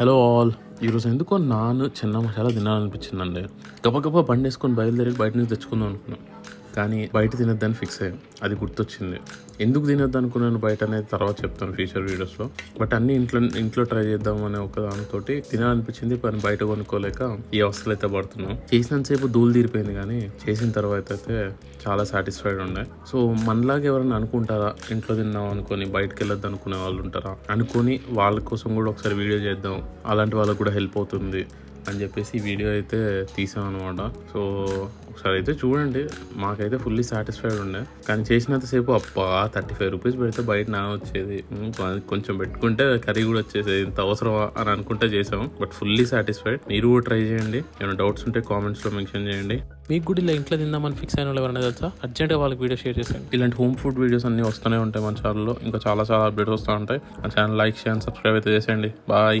Hello all. ఈరోజు ఎందుకో non చిన్న మసాలా తినాలనిపించిందండి. గబగబా బండి వేసుకొని బయలుదేరి బయట నుంచి తెచ్చుకుందాం అనుకున్నాను, కానీ బయట తినొద్దని ఫిక్స్ అయ్యాను. అది గుర్తొచ్చింది. ఎందుకు తినొద్దు అనుకున్నాను బయట అనేది తర్వాత చెప్తాను ఫ్యూచర్ వీడియోస్లో. బట్ అన్నీ ఇంట్లో ట్రై చేద్దాం అనే ఒక దానితో తినాలనిపించింది, కానీ బయట కొనుక్కోలేక ఈ అవస్థలు అయితే పడుతున్నాం. చేసినంతసేపు ధూళి తీరిపోయింది, కానీ చేసిన తర్వాత అయితే చాలా సాటిస్ఫైడ్ ఉండే. సో మనలాగా ఎవరైనా అనుకుంటారా ఇంట్లో తిన్నాం అనుకొని బయటకు వెళ్ళొద్దు అనుకునే వాళ్ళు ఉంటారా అనుకొని వాళ్ళ కోసం కూడా ఒకసారి వీడియో చేద్దాం, అలాంటి వాళ్ళకు కూడా హెల్ప్ అవుతుంది అని చెప్పేసి ఈ వీడియో అయితే తీసాం అనమాట. సో ఒకసారి అయితే చూడండి. మాకైతే ఫుల్లీ సాటిస్ఫైడ్ ఉండే, కానీ చేసినంతసేపు అబ్బా 35 రూపీస్ పెడితే బయట నా వచ్చేది, కొంచెం పెట్టుకుంటే కర్రీ కూడా వచ్చేది, ఇంత అవసరమా అని అనుకుంటే చేసాం. But fully satisfied. మీరు కూడా ట్రై చేయండి. ఏమైనా డౌట్స్ ఉంటే కామెంట్స్లో మెన్షన్ చేయండి. మీకు కూడా ఇలా ఇంట్లో తిందామని ఫిక్స్ అయిన వాళ్ళు ఎవరైనా తెలుసా, అర్జెంట్గా వాళ్ళకి వీడియో షేర్ చేసేయండి. ఇలాంటి హోమ్ ఫుడ్ వీడియోస్ అన్నీ వస్తూనే ఉంటాయి మన ఛానల్లో. ఇంకా చాలా అప్డేట్స్ వస్తూ ఉంటాయి. మన ఛానల్ లైక్ చేయండి, సబ్స్క్రైబ్ అయితే చేసేయండి. బాయ్.